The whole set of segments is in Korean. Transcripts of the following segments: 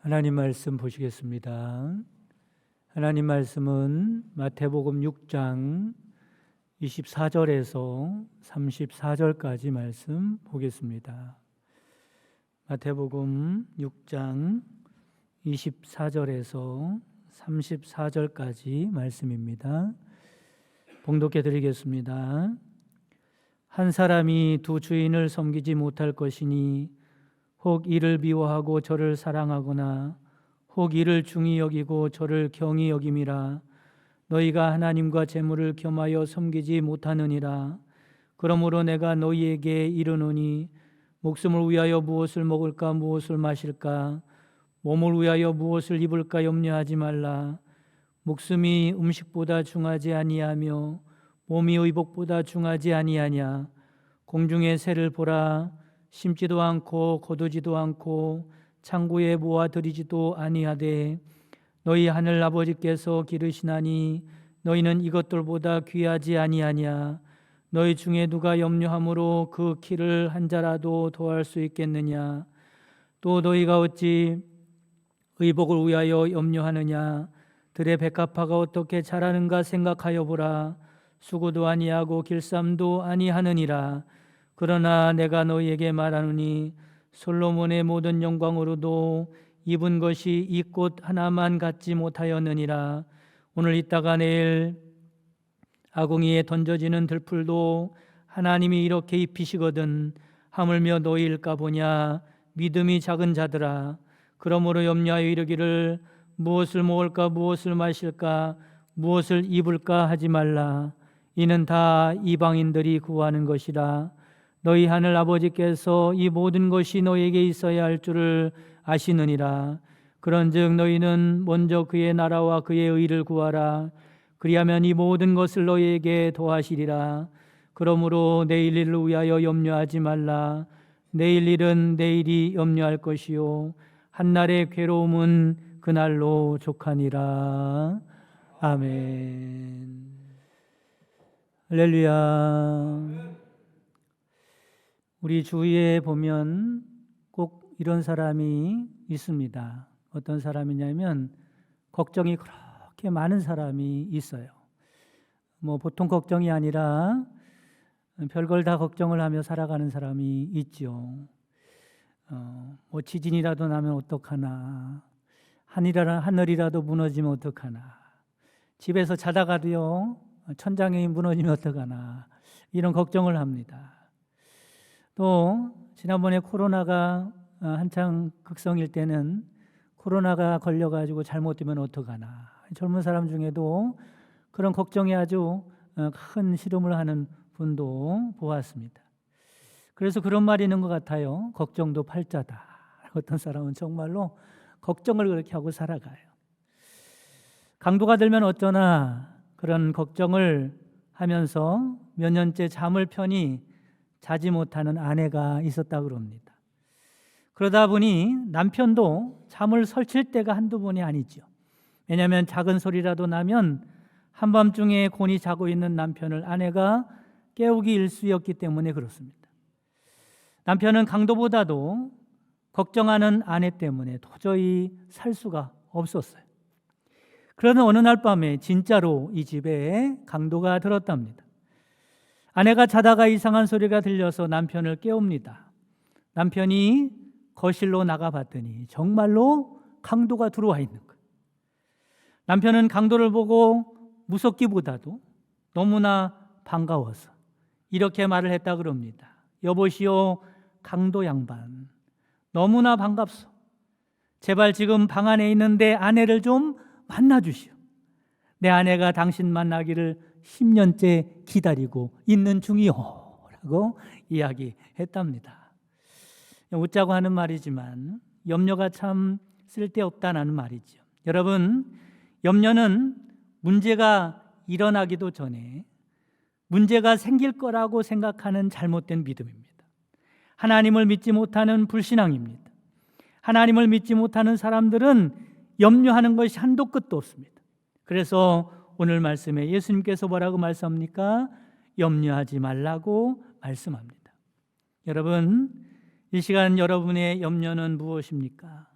하나님 말씀 보시겠습니다. 하나님 말씀은 마태복음 6장 24절에서 34절까지 말씀 보겠습니다. 마태복음 6장 24절에서 34절까지 말씀입니다. 봉독해 드리겠습니다. 한 사람이 두 주인을 섬기지 못할 것이니 혹 이를 미워하고 저를 사랑하거나 혹 이를 중히 여기고 저를 경히 여김이라. 너희가 하나님과 재물을 겸하여 섬기지 못하느니라. 그러므로 내가 너희에게 이르노니 목숨을 위하여 무엇을 먹을까 무엇을 마실까 몸을 위하여 무엇을 입을까 염려하지 말라. 목숨이 음식보다 중하지 아니하며 몸이 의복보다 중하지 아니하냐. 공중의 새를 보라. 심지도 않고 거두지도 않고 창고에 모아들이지도 아니하되 너희 하늘 아버지께서 기르시나니 너희는 이것들보다 귀하지 아니하냐. 너희 중에 누가 염려함으로 그 키를 한 자라도 더할 수 있겠느냐. 또 너희가 어찌 의복을 위하여 염려하느냐. 들의 백합화가 어떻게 자라는가 생각하여 보라. 수고도 아니하고 길쌈도 아니하느니라. 그러나 내가 너희에게 말하노니 솔로몬의 모든 영광으로도 입은 것이 이 꽃 하나만 갖지 못하였느니라. 오늘 있다가 내일 아궁이에 던져지는 들풀도 하나님이 이렇게 입히시거든 하물며 너희일까 보냐. 믿음이 작은 자들아. 그러므로 염려하여 이르기를 무엇을 먹을까 무엇을 마실까 무엇을 입을까 하지 말라. 이는 다 이방인들이 구하는 것이라. 너희 하늘 아버지께서 이 모든 것이 너희에게 있어야 할 줄을 아시느니라. 그런즉 너희는 먼저 그의 나라와 그의 의를 구하라. 그리하면 이 모든 것을 너희에게 더하시리라. 그러므로 내일 일을 위하여 염려하지 말라. 내일 일은 내일이 염려할 것이요 한날의 괴로움은 그날로 족하니라. 아멘. 할렐루야. 우리 주위에 보면 꼭 이런 사람이 있습니다. 어떤 사람이냐면 걱정이 그렇게 많은 사람이 있어요. 보통 걱정이 아니라 별걸 다 걱정을 하며 살아가는 사람이 있죠. 지진이라도 나면 어떡하나, 하늘이라도 무너지면 어떡하나, 집에서 자다가도요 천장이 무너지면 어떡하나, 이런 걱정을 합니다. 또 지난번에 코로나가 한창 극성일 때는 코로나가 걸려가지고 잘못되면 어떡하나, 젊은 사람 중에도 그런 걱정에 아주 큰 시름을 하는 분도 보았습니다. 그래서 그런 말이 있는 것 같아요. 걱정도 팔자다. 어떤 사람은 정말로 걱정을 그렇게 하고 살아가요. 강도가 들면 어쩌나 그런 걱정을 하면서 몇 년째 잠을 편히 자지 못하는 아내가 있었다고 그럽니다. 그러다 보니 남편도 잠을 설칠 때가 한두 번이 아니죠. 왜냐하면 작은 소리라도 나면 한밤중에 곤히 자고 있는 남편을 아내가 깨우기 일쑤였기 때문에 그렇습니다. 남편은 강도보다도 걱정하는 아내 때문에 도저히 살 수가 없었어요. 그러던 어느 날 밤에 진짜로 이 집에 강도가 들었답니다. 아내가 자다가 이상한 소리가 들려서 남편을 깨웁니다. 남편이 거실로 나가봤더니 정말로 강도가 들어와 있는 거예요. 남편은 강도를 보고 무섭기보다도 너무나 반가워서 이렇게 말을 했다 그럽니다. 여보시오, 강도 양반, 너무나 반갑소. 제발 지금 방 안에 있는데 아내를 좀 만나주시오. 내 아내가 당신 만나기를 10년째 기다리고 있는 중이요 라고 이야기했답니다. 웃자고 하는 말이지만 염려가 참 쓸데없다는 말이죠. 여러분, 염려는 문제가 일어나기도 전에 문제가 생길 거라고 생각하는 잘못된 믿음입니다. 하나님을 믿지 못하는 불신앙입니다. 하나님을 믿지 못하는 사람들은 염려하는 것이 한도 끝도 없습니다. 그래서 오늘 말씀에 예수님께서 뭐라고 말씀합니까? 염려하지 말라고 말씀합니다. 여러분, 이 시간 여러분의 염려는 무엇입니까?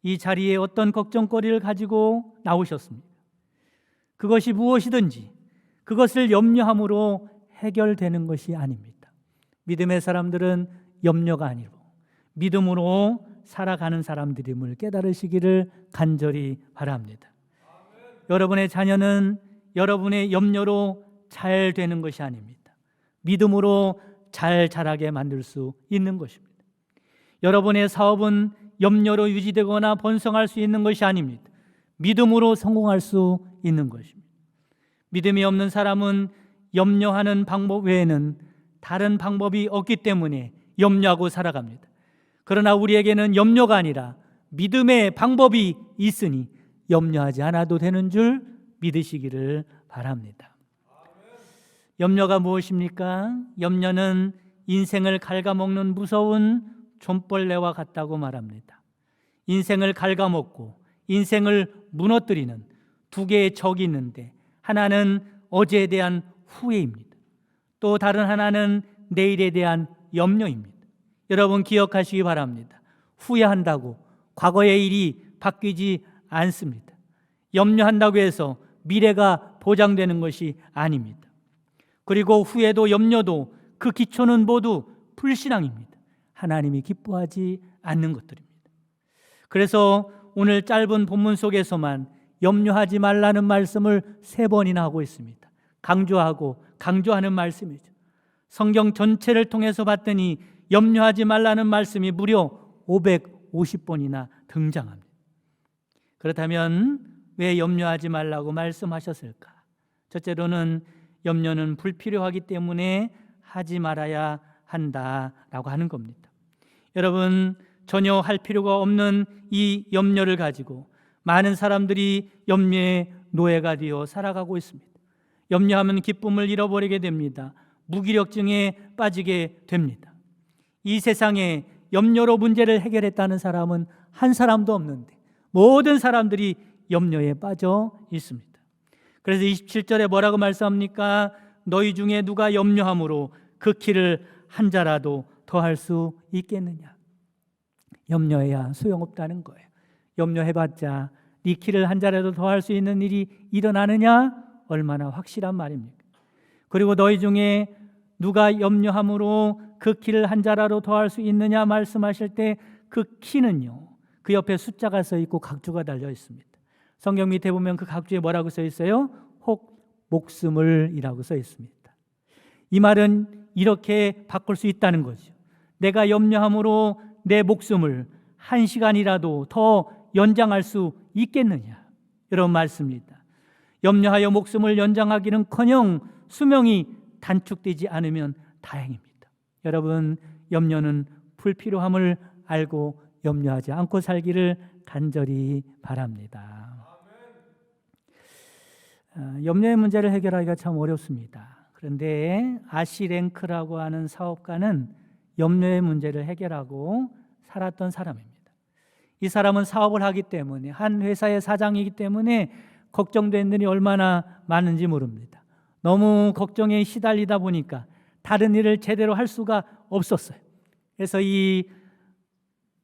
이 자리에 어떤 걱정거리를 가지고 나오셨습니까? 그것이 무엇이든지 그것을 염려함으로 해결되는 것이 아닙니다. 믿음의 사람들은 염려가 아니고 믿음으로 살아가는 사람들임을 깨달으시기를 간절히 바랍니다. 여러분의 자녀는 여러분의 염려로 잘 되는 것이 아닙니다. 믿음으로 잘 자라게 만들 수 있는 것입니다. 여러분의 사업은 염려로 유지되거나 번성할 수 있는 것이 아닙니다. 믿음으로 성공할 수 있는 것입니다. 믿음이 없는 사람은 염려하는 방법 외에는 다른 방법이 없기 때문에 염려하고 살아갑니다. 그러나 우리에게는 염려가 아니라 믿음의 방법이 있으니 염려하지 않아도 되는 줄 믿으시기를 바랍니다. 염려가 무엇입니까? 염려는 인생을 갉아먹는 무서운 좀벌레와 같다고 말합니다. 인생을 갉아먹고 인생을 무너뜨리는 두 개의 적이 있는데, 하나는 어제에 대한 후회입니다. 또 다른 하나는 내일에 대한 염려입니다. 여러분 기억하시기 바랍니다. 후회한다고 과거의 일이 바뀌지 않습니다. 염려한다고 해서 미래가 보장되는 것이 아닙니다. 그리고 후회도 염려도 그 기초는 모두 불신앙입니다. 하나님이 기뻐하지 않는 것들입니다. 그래서 오늘 짧은 본문 속에서만 염려하지 말라는 말씀을 3번이나 하고 있습니다. 강조하고 강조하는 말씀이죠. 성경 전체를 통해서 봤더니 염려하지 말라는 말씀이 무려 550번이나 등장합니다. 그렇다면 왜 염려하지 말라고 말씀하셨을까? 첫째로는 염려는 불필요하기 때문에 하지 말아야 한다라고 하는 겁니다. 여러분, 전혀 할 필요가 없는 이 염려를 가지고 많은 사람들이 염려의 노예가 되어 살아가고 있습니다. 염려하면 기쁨을 잃어버리게 됩니다. 무기력증에 빠지게 됩니다. 이 세상에 염려로 문제를 해결했다는 사람은 한 사람도 없는데 모든 사람들이 염려에 빠져 있습니다. 그래서 27절에 뭐라고 말씀합니까? 너희 중에 누가 염려함으로 그 키를 한 자라도 더할 수 있겠느냐? 염려해야 소용없다는 거예요. 염려해봤자 네 키를 한 자라도 더할 수 있는 일이 일어나느냐? 얼마나 확실한 말입니까? 그리고 너희 중에 누가 염려함으로 그 키를 한 자라도 더할 수 있느냐 말씀하실 때 그 키는요, 그 옆에 숫자가 써 있고 각주가 달려 있습니다. 성경 밑에 보면 그 각주에 뭐라고 써 있어요? 혹 목숨을 이라고 써 있습니다. 이 말은 이렇게 바꿀 수 있다는 거죠. 내가 염려함으로 내 목숨을 1시간이라도 더 연장할 수 있겠느냐, 이런 말씀입니다. 염려하여 목숨을 연장하기는커녕 수명이 단축되지 않으면 다행입니다. 여러분, 염려는 불필요함을 알고 염려하지 않고 살기를 간절히 바랍니다. 염려의 문제를 해결하기가 참 어렵습니다. 그런데 아시랭크라고 하는 사업가는 염려의 문제를 해결하고 살았던 사람입니다. 이 사람은 사업을 하기 때문에, 한 회사의 사장이기 때문에 걱정되는 일이 얼마나 많은지 모릅니다. 너무 걱정에 시달리다 보니까 다른 일을 제대로 할 수가 없었어요. 그래서 이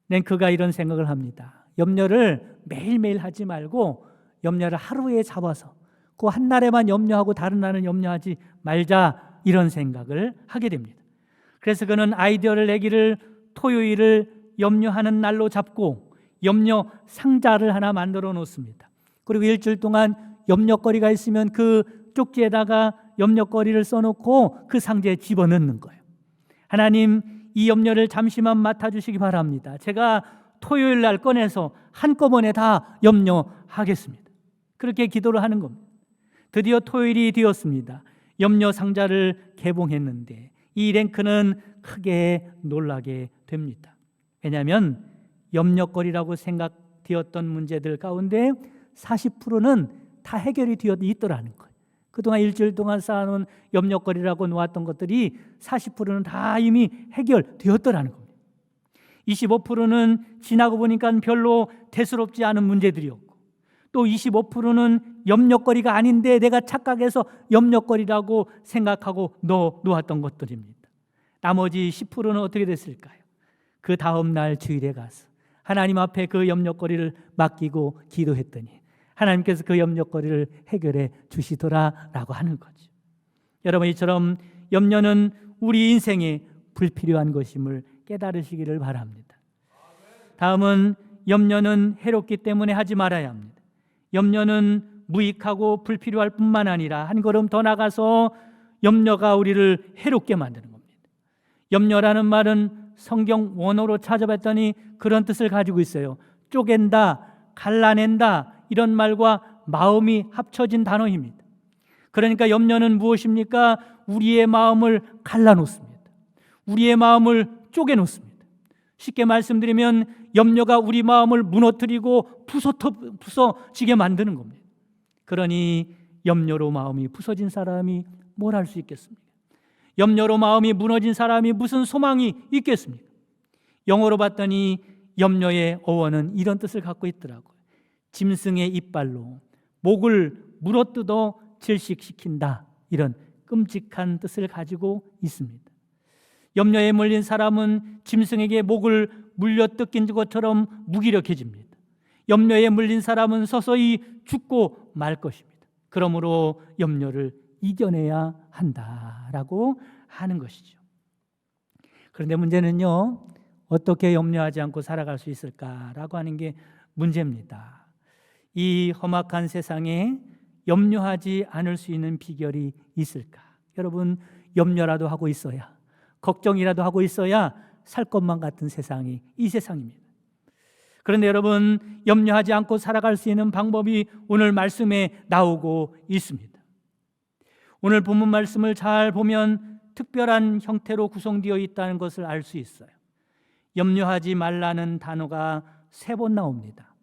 랭크가 이런 생각을 합니다. 염려를 매일매일 하지 말고 염려를 하루에 잡아서 그 한 날에만 염려하고 다른 날은 염려하지 말자, 이런 생각을 하게 됩니다. 그래서 그는 아이디어를 내기를 토요일을 염려하는 날로 잡고 염려 상자를 하나 만들어 놓습니다. 그리고 일주일 동안 염려거리가 있으면 그 쪽지에다가 염려거리를 써놓고 그 상자에 집어넣는 거예요. 하나님, 이 염려를 잠시만 맡아주시기 바랍니다. 제가 토요일 날 꺼내서 한꺼번에 다 염려하겠습니다. 그렇게 기도를 하는 겁니다. 드디어 토요일이 되었습니다. 염려 상자를 개봉했는데 이 랭크는 크게 놀라게 됩니다. 왜냐하면 염려거리라고 생각되었던 문제들 가운데 40%는 다 해결이 되어 있더라는 거예요. 그동안 일주일 동안 쌓아놓은 염려거리라고 놓았던 것들이 40%는 다 이미 해결되었더라는 겁니다. 25%는 지나고 보니까 별로 대수롭지 않은 문제들이었고, 또 25%는 염려거리가 아닌데 내가 착각해서 염려거리라고 생각하고 놓았던 것들입니다. 나머지 10%는 어떻게 됐을까요? 그 다음 날 주일에 가서 하나님 앞에 그 염려거리를 맡기고 기도했더니 하나님께서 그 염려거리를 해결해 주시더라라고 하는 거죠. 여러분, 이처럼 염려는 우리 인생에 불필요한 것임을 깨달으시기를 바랍니다. 다음은 염려는 해롭기 때문에 하지 말아야 합니다. 염려는 무익하고 불필요할 뿐만 아니라 한 걸음 더 나가서 염려가 우리를 해롭게 만드는 겁니다. 염려라는 말은 성경 원어로 찾아봤더니 그런 뜻을 가지고 있어요. 쪼갠다, 갈라낸다, 이런 말과 마음이 합쳐진 단어입니다. 그러니까 염려는 무엇입니까? 우리의 마음을 갈라놓습니다. 우리의 마음을 쪼개놓습니다. 쉽게 말씀드리면 염려가 우리 마음을 무너뜨리고 부서지게 만드는 겁니다. 그러니 염려로 마음이 부서진 사람이 뭘 할 수 있겠습니까? 염려로 마음이 무너진 사람이 무슨 소망이 있겠습니까? 영어로 봤더니 염려의 어원은 이런 뜻을 갖고 있더라고요. 짐승의 이빨로 목을 물어뜯어 질식시킨다, 이런 끔찍한 뜻을 가지고 있습니다. 염려에 몰린 사람은 짐승에게 목을 물려 뜯긴 것처럼 무기력해집니다. 염려에 물린 사람은 서서히 죽고 말 것입니다. 그러므로 염려를 이겨내야 한다라고 하는 것이죠. 그런데 문제는요, 어떻게 염려하지 않고 살아갈 수 있을까라고 하는 게 문제입니다. 이 험악한 세상에 염려하지 않을 수 있는 비결이 있을까? 여러분, 염려라도 하고 있어야, 걱정이라도 하고 있어야 살 것만 같은 세상이 이 세상입니다. 그런데 여러분, 염려하지 않고 살아갈 수 있는 방법이 오늘 말씀에 나오고 있습니다. 오늘 본문 말씀을 잘 보면 특별한 형태로 구성되어 있다는 것을 알 수 있어요. 염려하지 말라는 단어가 3번 나옵니다.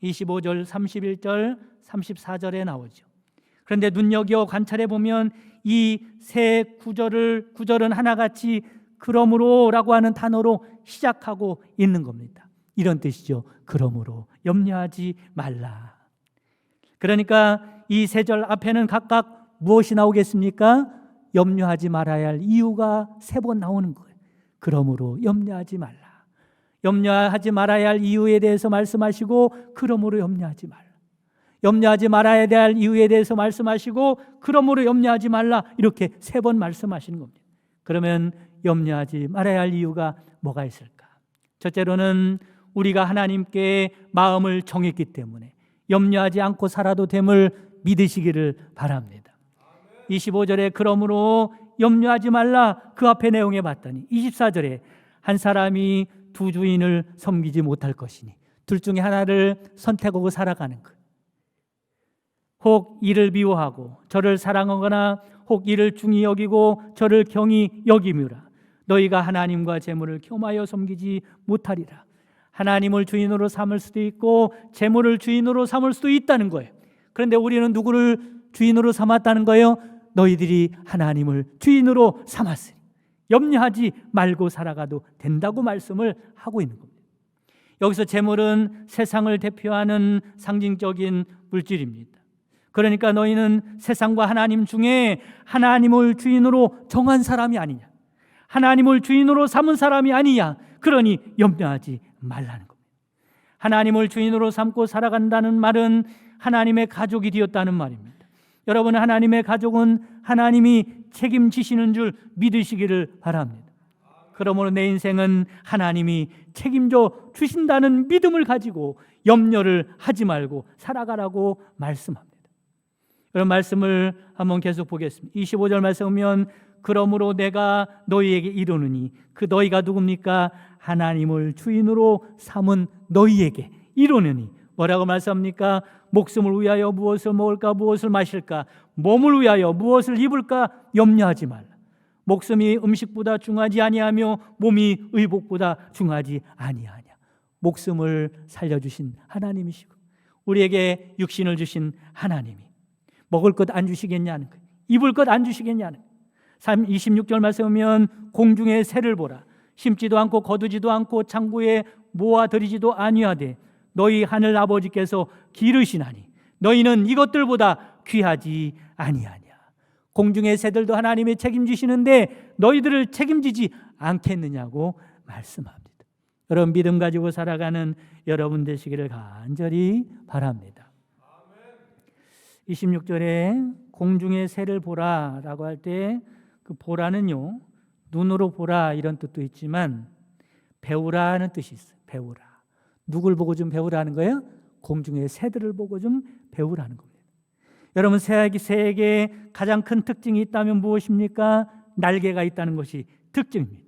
25절, 31절, 34절에 나오죠. 그런데 눈여겨 관찰해 보면 이 세 구절은 하나같이 그러므로라고 하는 단어로 시작하고 있는 겁니다. 이런 뜻이죠. 그러므로 염려하지 말라. 그러니까 이 세 절 앞에는 각각 무엇이 나오겠습니까? 염려하지 말아야 할 이유가 3번 나오는 거예요. 그러므로 염려하지 말라. 염려하지 말아야 할 이유에 대해서 말씀하시고 그러므로 염려하지 말라. 염려하지 말아야 할 이유에 대해서 말씀하시고 그러므로 염려하지 말라. 이렇게 3번 말씀하시는 겁니다. 그러면 염려하지 말아야 할 이유가 뭐가 있을까? 첫째로는 우리가 하나님께 마음을 정했기 때문에 염려하지 않고 살아도 됨을 믿으시기를 바랍니다. 25절에 그러므로 염려하지 말라, 그 앞에 내용에 봤더니 24절에 한 사람이 두 주인을 섬기지 못할 것이니 둘 중에 하나를 선택하고 살아가는 것. 혹 이를 미워하고 저를 사랑하거나 혹 이를 중히 여기고 저를 경히 여기므라. 너희가 하나님과 재물을 겸하여 섬기지 못하리라. 하나님을 주인으로 삼을 수도 있고 재물을 주인으로 삼을 수도 있다는 거예요. 그런데 우리는 누구를 주인으로 삼았다는 거예요? 너희들이 하나님을 주인으로 삼았으니 염려하지 말고 살아가도 된다고 말씀을 하고 있는 겁니다. 여기서 재물은 세상을 대표하는 상징적인 물질입니다. 그러니까 너희는 세상과 하나님 중에 하나님을 주인으로 정한 사람이 아니냐, 하나님을 주인으로 삼은 사람이 아니냐, 그러니 염려하지 말라는 겁니다. 하나님을 주인으로 삼고 살아간다는 말은 하나님의 가족이 되었다는 말입니다. 여러분, 하나님의 가족은 하나님이 책임지시는 줄 믿으시기를 바랍니다. 그러므로 내 인생은 하나님이 책임져 주신다는 믿음을 가지고 염려를 하지 말고 살아가라고 말씀합니다. 그런 말씀을 한번 계속 보겠습니다. 25절 말씀 보면 그러므로 내가 너희에게 이르노니, 그 너희가 누굽니까? 하나님을 주인으로 삼은 너희에게 이르노니. 뭐라고 말씀합니까? 목숨을 위하여 무엇을 먹을까, 무엇을 마실까, 몸을 위하여 무엇을 입을까 염려하지 말라. 목숨이 음식보다 중하지 아니하며 몸이 의복보다 중하지 아니하냐. 목숨을 살려주신 하나님이시고 우리에게 육신을 주신 하나님이 먹을 것 안 주시겠냐는 거예요. 입을 것 안 주시겠냐는 거예요. 26절 말씀 보면 공중의 새를 보라. 심지도 않고 거두지도 않고 창고에 모아들이지도 아니하되 너희 하늘 아버지께서 기르시나니 너희는 이것들보다 귀하지 아니하냐. 공중의 새들도 하나님이 책임지시는데 너희들을 책임지지 않겠느냐고 말씀합니다. 여러분 믿음 가지고 살아가는 여러분 되시기를 간절히 바랍니다. 26절에 공중의 새를 보라라고 할 때 그 보라는요, 눈으로 보라 이런 뜻도 있지만 배우라는 뜻이 있어요. 배우라. 누굴 보고 좀 배우라는 거예요? 공중의 새들을 보고 좀 배우라는 겁니다. 여러분 새에게 가장 큰 특징이 있다면 무엇입니까? 날개가 있다는 것이 특징입니다.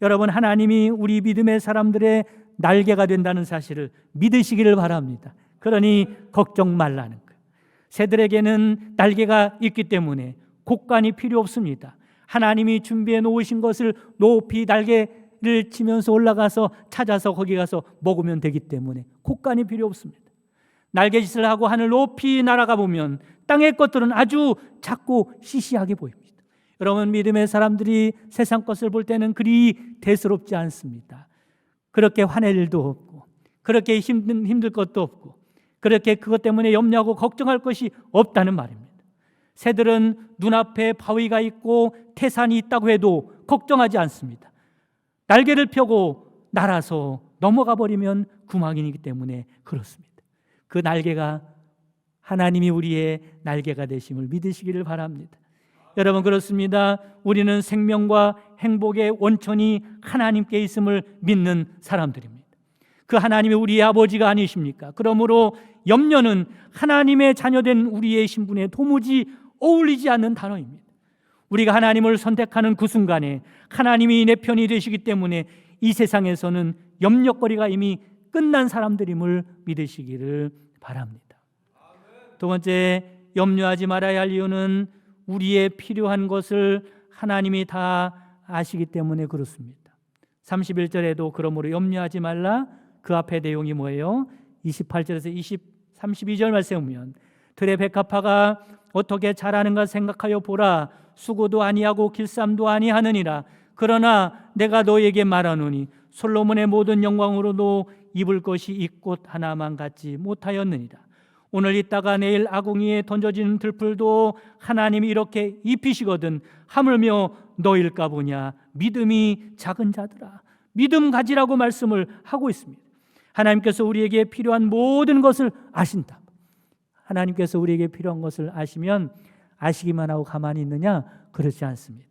여러분 하나님이 우리 믿음의 사람들의 날개가 된다는 사실을 믿으시기를 바랍니다. 그러니 걱정 말라는 거예요. 새들에게는 날개가 있기 때문에 곡간이 필요 없습니다. 하나님이 준비해 놓으신 것을 높이 날개를 치면서 올라가서 찾아서 거기 가서 먹으면 되기 때문에 곡간이 필요 없습니다. 날개짓을 하고 하늘 높이 날아가 보면 땅의 것들은 아주 작고 시시하게 보입니다. 여러분 믿음의 사람들이 세상 것을 볼 때는 그리 대수롭지 않습니다. 그렇게 화낼 일도 없고 그렇게 힘들 것도 없고 그렇게 그것 때문에 염려하고 걱정할 것이 없다는 말입니다. 새들은 눈앞에 바위가 있고 태산이 있다고 해도 걱정하지 않습니다. 날개를 펴고 날아서 넘어가 버리면 구망이기 때문에 그렇습니다. 그 날개가 하나님이 우리의 날개가 되심을 믿으시기를 바랍니다. 여러분 그렇습니다. 우리는 생명과 행복의 원천이 하나님께 있음을 믿는 사람들입니다. 그 하나님이 우리의 아버지가 아니십니까? 그러므로 염려는 하나님의 자녀된 우리의 신분에 도무지 어울리지 않는 단어입니다. 우리가 하나님을 선택하는 그 순간에 하나님이 내 편이 되시기 때문에 이 세상에서는 염려거리가 이미 끝난 사람들임을 믿으시기를 바랍니다. 두 번째, 염려하지 말아야 할 이유는 우리의 필요한 것을 하나님이 다 아시기 때문에 그렇습니다. 31절에도 그러므로 염려하지 말라, 그 앞에 내용이 뭐예요? 28절에서 32절 말씀에 보면 들의 백합화가 어떻게 자라는가 생각하여 보라. 수고도 아니하고 길쌈도 아니하느니라. 그러나 내가 너에게 말하노니 솔로몬의 모든 영광으로도 입을 것이 이 꽃 하나만 갖지 못하였느니라. 오늘 있다가 내일 아궁이에 던져지는 들풀도 하나님이 이렇게 입히시거든 하물며 너일까 보냐. 믿음이 작은 자들아, 믿음 가지라고 말씀을 하고 있습니다. 하나님께서 우리에게 필요한 모든 것을 아신다. 하나님께서 우리에게 필요한 것을 아시면 아시기만 하고 가만히 있느냐? 그렇지 않습니다.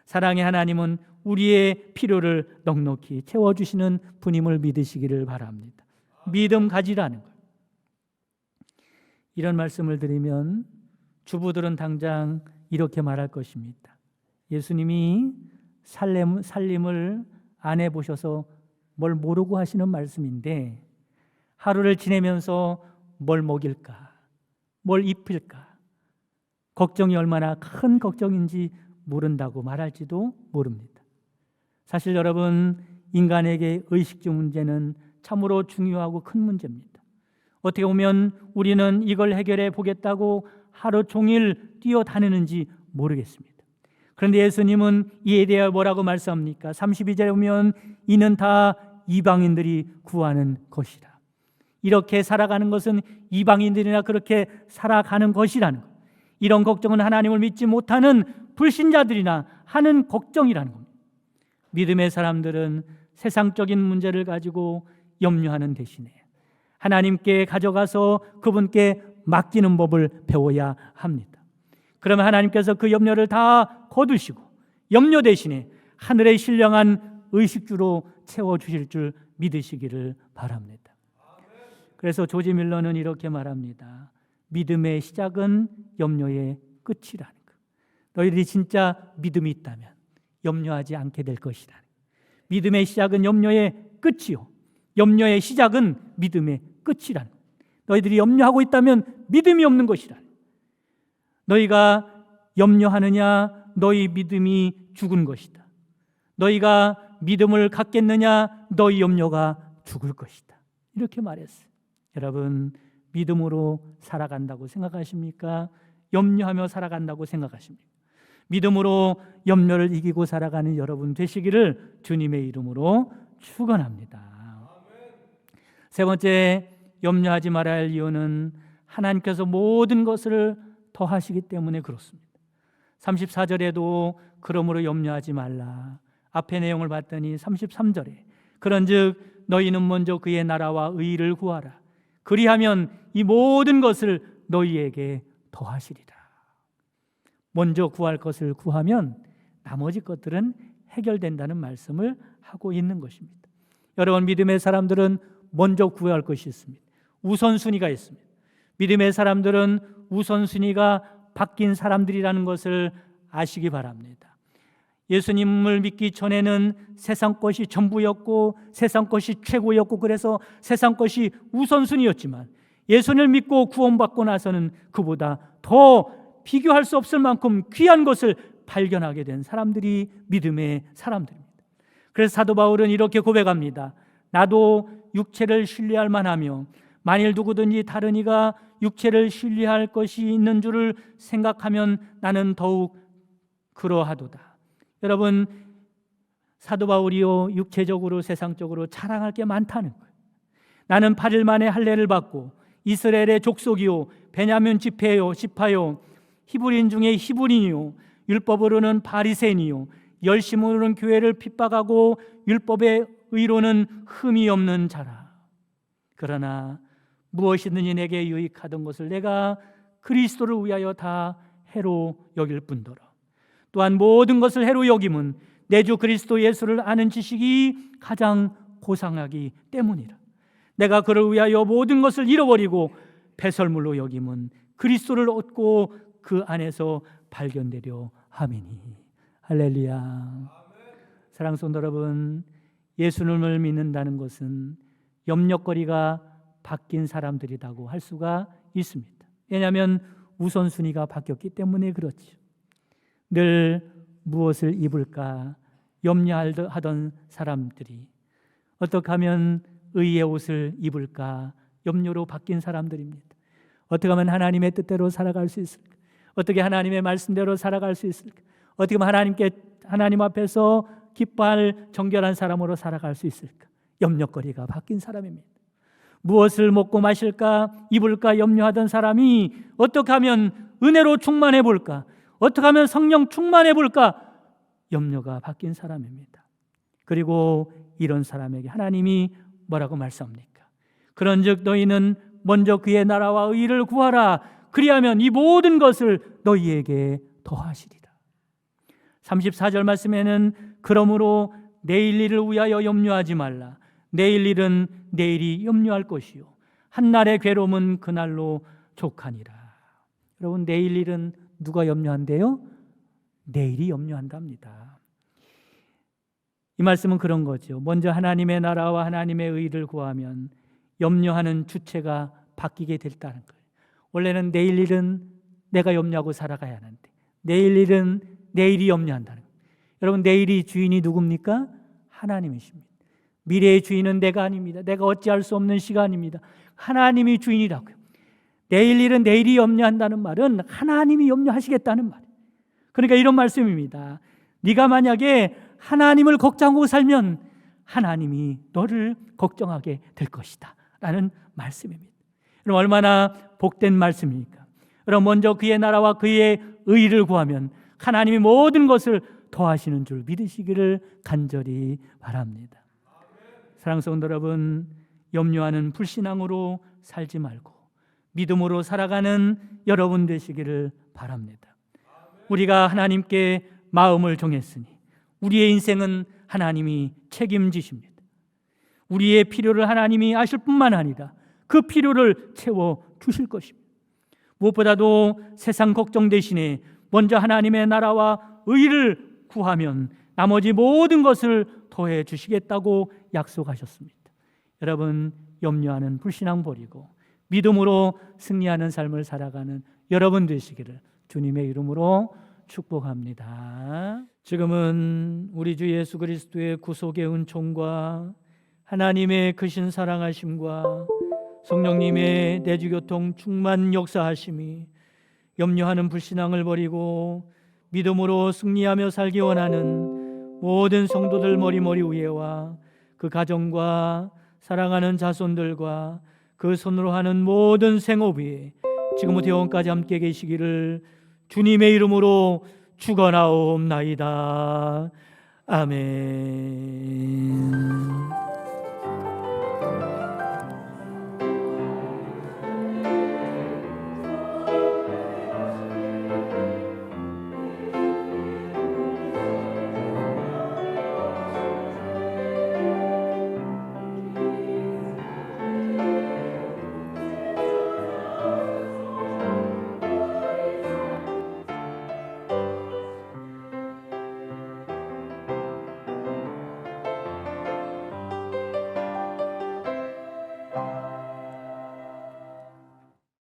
사랑의 하나님은 우리의 필요를 넉넉히 채워주시는 분임을 믿으시기를 바랍니다. 믿음 가지라는 것. 이런 말씀을 드리면 주부들은 당장 이렇게 말할 것입니다. 예수님이 살림을 안 해보셔서 뭘 모르고 하시는 말씀인데 하루를 지내면서 뭘 먹일까? 뭘 입힐까? 걱정이 얼마나 큰 걱정인지 모른다고 말할지도 모릅니다. 사실 여러분, 인간에게 의식주 문제는 참으로 중요하고 큰 문제입니다. 어떻게 보면 우리는 이걸 해결해 보겠다고 하루 종일 뛰어다니는지 모르겠습니다. 그런데 예수님은 이에 대해 뭐라고 말씀합니까? 32절에 보면 이는 다 이방인들이 구하는 것이라. 이렇게 살아가는 것은 이방인들이나 그렇게 살아가는 것이라는 것. 이런 걱정은 하나님을 믿지 못하는 불신자들이나 하는 걱정이라는 겁니다. 믿음의 사람들은 세상적인 문제를 가지고 염려하는 대신에 하나님께 가져가서 그분께 맡기는 법을 배워야 합니다. 그러면 하나님께서 그 염려를 다 거두시고 염려 대신에 하늘의 신령한 의식주로 채워주실 줄 믿으시기를 바랍니다. 그래서 조지 밀러는 이렇게 말합니다. 믿음의 시작은 염려의 끝이라는 것. 너희들이 진짜 믿음이 있다면 염려하지 않게 될 것이라는 것. 믿음의 시작은 염려의 끝이요, 염려의 시작은 믿음의 끝이라는 것. 너희들이 염려하고 있다면 믿음이 없는 것이라는 것. 너희가 염려하느냐? 너희 믿음이 죽은 것이다. 너희가 믿음을 갖겠느냐? 너희 염려가 죽을 것이다. 이렇게 말했어요. 여러분, 믿음으로 살아간다고 생각하십니까? 염려하며 살아간다고 생각하십니까? 믿음으로 염려를 이기고 살아가는 여러분 되시기를 주님의 이름으로 축원합니다. 세 번째, 염려하지 말아야 할 이유는 하나님께서 모든 것을 더하시기 때문에 그렇습니다. 34절에도 그러므로 염려하지 말라. 앞의 내용을 봤더니 33절에 그런즉 너희는 먼저 그의 나라와 의를 구하라. 그리하면 이 모든 것을 너희에게 더하시리라. 먼저 구할 것을 구하면 나머지 것들은 해결된다는 말씀을 하고 있는 것입니다. 여러분, 믿음의 사람들은 먼저 구할 것이 있습니다. 우선순위가 있습니다. 믿음의 사람들은 우선순위가 바뀐 사람들이라는 것을 아시기 바랍니다. 예수님을 믿기 전에는 세상 것이 전부였고 세상 것이 최고였고 그래서 세상 것이 우선순위였지만 예수님을 믿고 구원받고 나서는 그보다 더 비교할 수 없을 만큼 귀한 것을 발견하게 된 사람들이 믿음의 사람들입니다. 그래서 사도 바울은 이렇게 고백합니다. 나도 육체를 신뢰할 만하며 만일 누구든지 다른 이가 육체를 신뢰할 것이 있는 줄을 생각하면 나는 더욱 그러하도다. 여러분, 사도 바울이요 육체적으로 세상적으로 자랑할 게 많다는 거예요. 나는 8일 만에 할례를 받고 이스라엘의 족속이요 베냐민 지파요 히브리인 중에 히브리인이요 율법으로는 바리새인이요 열심으로는 교회를 핍박하고 율법의 의로는 흠이 없는 자라. 그러나 무엇이든지 내게 유익하던 것을 내가 그리스도를 위하여 다 해로 여길 뿐더러 또한 모든 것을 해로 여김은 내 주 그리스도 예수를 아는 지식이 가장 고상하기 때문이라. 내가 그를 위하여 모든 것을 잃어버리고 배설물로 여김은 그리스도를 얻고 그 안에서 발견되려 함이니. 할렐루야. 사랑하는 성도 여러분, 예수님을 믿는다는 것은 염려거리가 바뀐 사람들이라고 할 수가 있습니다. 왜냐하면 우선순위가 바뀌었기 때문에 그렇죠. 늘 무엇을 입을까 염려하던 사람들이 어떻게 하면 의의 옷을 입을까 염려로 바뀐 사람들입니다. 어떻게 하면 하나님의 뜻대로 살아갈 수 있을까? 어떻게 하나님의 말씀대로 살아갈 수 있을까? 어떻게 하면 하나님 앞에서 기뻐할 정결한 사람으로 살아갈 수 있을까? 염려거리가 바뀐 사람입니다. 무엇을 먹고 마실까 입을까 염려하던 사람이 어떻게 하면 은혜로 충만해 볼까? 어떻게 하면 성령 충만해 볼까? 염려가 바뀐 사람입니다. 그리고 이런 사람에게 하나님이 뭐라고 말씀합니까? 그런즉 너희는 먼저 그의 나라와 의를 구하라. 그리하면 이 모든 것을 너희에게 더하시리라. 34절 말씀에는 그러므로 내일 일을 위하여 염려하지 말라. 내일 일은 내일이 염려할 것이요 한날의 괴로움은 그날로 족하니라. 여러분, 내일 일은 누가 염려한대요? 내일이 염려한답니다. 이 말씀은 그런 거죠. 먼저 하나님의 나라와 하나님의 의를 구하면 염려하는 주체가 바뀌게 됐다는 거예요. 원래는 내일 일은 내가 염려하고 살아가야 하는데 내일 일은 내일이 염려한다는 거예요. 여러분, 내일이 주인이 누굽니까? 하나님이십니다. 미래의 주인은 내가 아닙니다. 내가 어찌할 수 없는 시간입니다. 하나님이 주인이라고요. 내일 일은 내일이 염려한다는 말은 하나님이 염려하시겠다는 말이에요. 그러니까 이런 말씀입니다. 네가 만약에 하나님을 걱정하고 살면 하나님이 너를 걱정하게 될 것이다 라는 말씀입니다. 그럼 얼마나 복된 말씀입니까? 그럼 먼저 그의 나라와 그의 의를 구하면 하나님이 모든 것을 더하시는 줄 믿으시기를 간절히 바랍니다. 사랑하는 성도 여러분, 염려하는 불신앙으로 살지 말고 믿음으로 살아가는 여러분 되시기를 바랍니다. 우리가 하나님께 마음을 정했으니 우리의 인생은 하나님이 책임지십니다. 우리의 필요를 하나님이 아실 뿐만 아니라 그 필요를 채워 주실 것입니다. 무엇보다도 세상 걱정 대신에 먼저 하나님의 나라와 의를 구하면 나머지 모든 것을 더해 주시겠다고 약속하셨습니다. 여러분, 염려하는 불신앙 버리고 믿음으로 승리하는 삶을 살아가는 여러분 되시기를 주님의 이름으로 축복합니다. 지금은 우리 주 예수 그리스도의 구속의 은총과 하나님의 크신 사랑하심과 성령님의 내주교통 충만 역사하심이 염려하는 불신앙을 버리고 믿음으로 승리하며 살기 원하는 모든 성도들 머리머리 위에와 그 가정과 사랑하는 자손들과 그 손으로 하는 모든 생업 위에 지금부터 영원까지 함께 계시기를 주님의 이름으로 축원하옵나이다. 아멘.